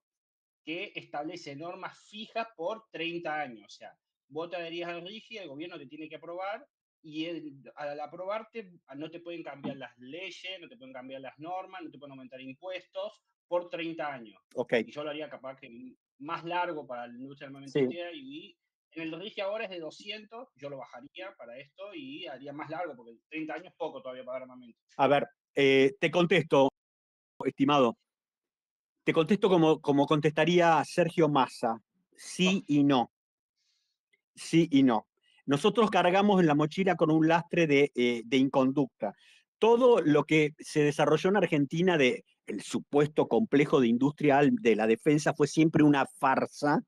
que establece normas fijas por 30 años. O sea, vos te adherías al RIGI, el gobierno te tiene que aprobar y al aprobarte no te pueden cambiar las leyes, no te pueden cambiar las normas, no te pueden aumentar impuestos por 30 años. Okay. Y yo lo haría capaz que más largo para la industria armamentista y en el RIGI ahora es de 200, yo lo bajaría para esto y haría más largo, porque 30 años es poco todavía para armamento. A ver, te contesto, estimado. Te contesto como contestaría Sergio Massa. Sí y no. Sí y no. Nosotros cargamos en la mochila con un lastre de inconducta. Todo lo que se desarrolló en Argentina de el supuesto complejo de industrial de la defensa fue siempre una farsa,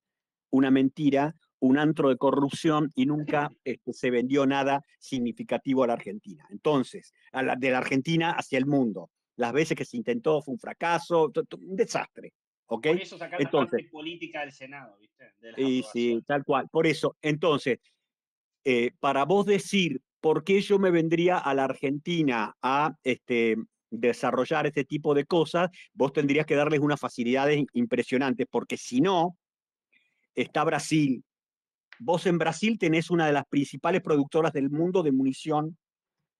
una mentira, un antro de corrupción y nunca se vendió nada significativo a la Argentina. Entonces, de la Argentina hacia el mundo. Las veces que se intentó fue un fracaso, un desastre. ¿Okay? Por eso sacar la parte política del Senado, ¿viste? De las y sí, tal cual. Por eso, entonces, para vos decir por qué yo me vendría a la Argentina a desarrollar este tipo de cosas, vos tendrías que darles unas facilidades impresionantes, porque si no, está Brasil. Vos en Brasil tenés una de las principales productoras del mundo de munición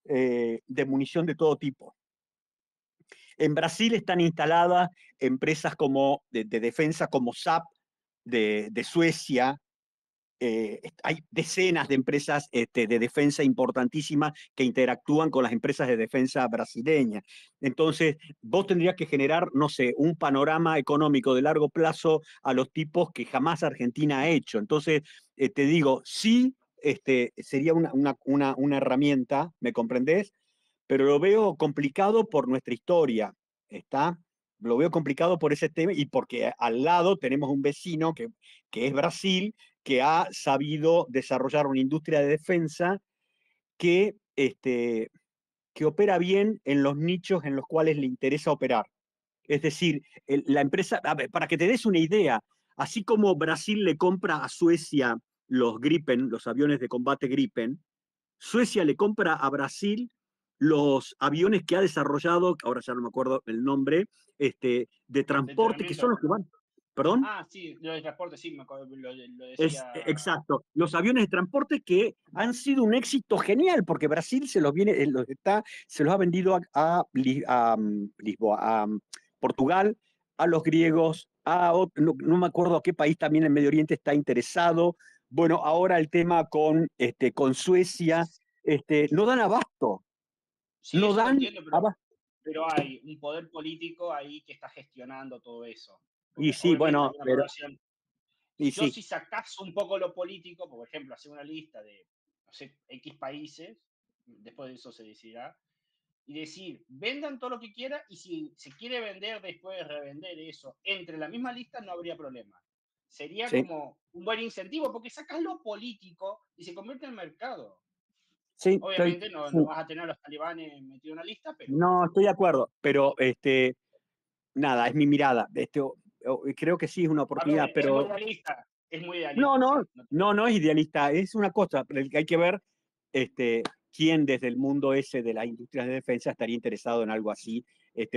de todo tipo. En Brasil están instaladas empresas como de defensa como SAP de Suecia. Hay decenas de empresas de defensa importantísimas que interactúan con las empresas de defensa brasileñas. Entonces, vos tendrías que generar, no sé, un panorama económico de largo plazo a los tipos que jamás Argentina ha hecho. Entonces, te digo, sí, sería una herramienta, ¿me comprendés? Pero lo veo complicado por nuestra historia, ¿está? Lo veo complicado por ese tema y porque al lado tenemos un vecino que es Brasil, que ha sabido desarrollar una industria de defensa que opera bien en los nichos en los cuales le interesa operar. Es decir, la empresa, a ver, para que te des una idea, así como Brasil le compra a Suecia los Gripen, los aviones de combate Gripen, Suecia le compra a Brasil los aviones que ha desarrollado, ahora ya no me acuerdo el nombre, de transporte, que son los que van. ¿Perdón? Ah, sí, lo de transporte, sí, me acuerdo, lo decía. Exacto. Los aviones de transporte que han sido un éxito genial, porque Brasil se los ha vendido a Lisboa, a Portugal, a los griegos, no me acuerdo a qué país también en Medio Oriente está interesado, bueno, ahora el tema con Suecia, no dan abasto, Sí, no eso lo dan entiendo, abasto. pero hay un poder político ahí que está gestionando todo eso. Y Porque sí, obviamente hay bueno, una pero, población. y Yo sí, si sacás un poco lo político, por ejemplo, hacer una lista de, no sé, X países, después de eso se decidirá, y decir, vendan todo lo que quiera y si se quiere vender después revender eso entre la misma lista no habría problema. Sería sí, como un buen incentivo porque sacas lo político y se convierte en mercado. sí, Obviamente sí. no vas a tener a los talibanes metidos en una lista, pero No, estoy de acuerdo, pero nada, es mi mirada. Creo que sí es una a ver, oportunidad, pero es muy no, idealista, no, sí. No te no, no es idealista, es una cosa, pero hay que ver este, quién desde el mundo ese de las industrias de defensa estaría interesado en algo así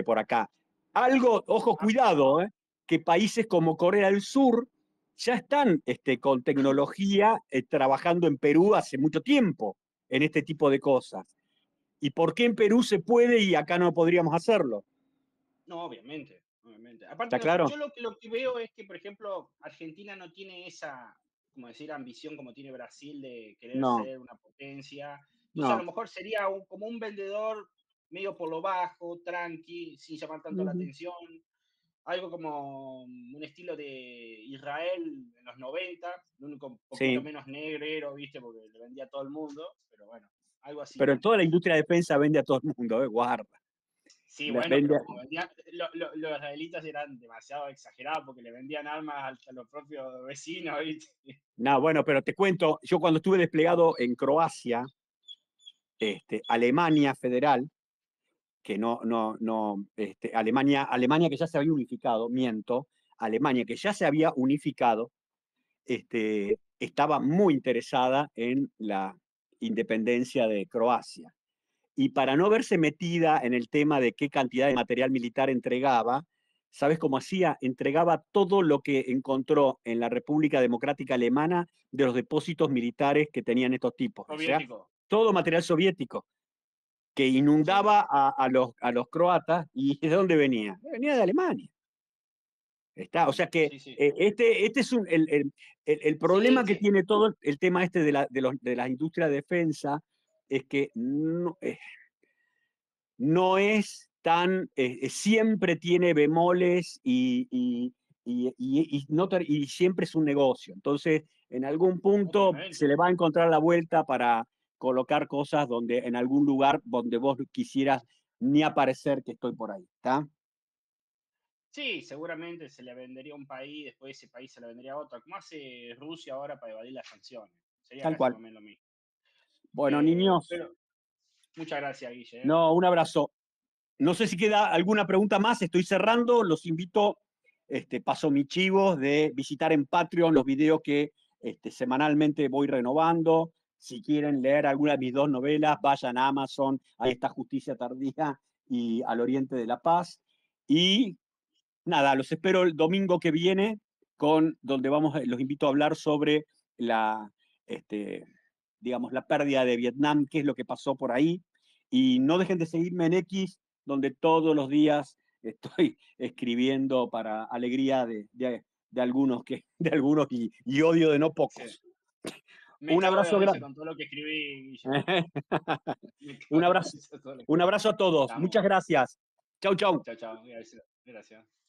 por acá. Algo, ojo, ah, cuidado, que países como Corea del Sur ya están con tecnología trabajando en Perú hace mucho tiempo en este tipo de cosas. ¿Y por qué en Perú se puede y acá no podríamos hacerlo? no, obviamente, obviamente. Aparte, ¿Está claro? yo lo que veo es que, por ejemplo, Argentina no tiene esa, como decir, ambición como tiene Brasil de querer No, ser una potencia. Entonces, a lo no. mejor sería como un vendedor medio por lo bajo, tranqui, sin llamar tanto la Ujú. atención. Algo como un estilo de Israel en los 90, lo único un poquito Sí, menos negro, ¿viste? Porque le vendía a todo el mundo, pero bueno, algo así pero en más o toda la menos. industria de defensa vende a todo el mundo, guarda. Sí, Le bueno, vende, pero como vendían, los israelitas eran demasiado exagerados porque le vendían armas a los propios vecinos, ¿viste? no, bueno, pero te cuento, yo cuando estuve desplegado en Croacia, Alemania federal, que Alemania que ya se había unificado, miento, Alemania que ya se había unificado, estaba muy interesada en la independencia de Croacia. Y para no verse metida en el tema de qué cantidad de material militar entregaba, ¿sabes cómo hacía? Entregaba todo lo que encontró en la República Democrática Alemana de los depósitos militares que tenían estos tipos. O sea, Soviético. todo material soviético que Sí, inundaba a los croatas. ¿Y de dónde venía? Venía de Alemania. O sea que sí, sí. este es el Sí, problema que tiene todo el tema de las industrias de defensa, es que no es tan, siempre tiene bemoles y siempre es un negocio. Entonces, en algún punto se obviamente. le va a encontrar la vuelta para colocar cosas donde en algún lugar donde vos quisieras ni aparecer que estoy por ahí, ¿está? Sí, seguramente se le vendería a un país, después ese país se le vendería a otro, como hace Rusia ahora para evadir las sanciones. Sería Tal casi cual. más o menos lo mismo. Bueno, niños, Pero muchas gracias, Guille. ¿Eh? no, un abrazo. No sé si queda alguna pregunta más, estoy cerrando, los invito, paso mi chivo de visitar en Patreon los videos que semanalmente voy renovando. Si quieren leer alguna de mis dos novelas, vayan a Amazon, ahí está Justicia Tardía y Al Oriente de la Paz. Y nada, los espero el domingo que viene, donde los invito a hablar sobre la, este, digamos, la pérdida de Vietnam, qué es lo que pasó por ahí. Y no dejen de seguirme en X, donde todos los días estoy escribiendo para alegría de algunos, de algunos y odio de no Sí. pocos. Me Un cago de abrazo risa grande. con todo lo que escribí, Guille. Me Un cago de abrazo, risa todo lo que un abrazo a todos. estamos. Muchas gracias. Chau, chau. Chao, chao. Gracias. Gracias.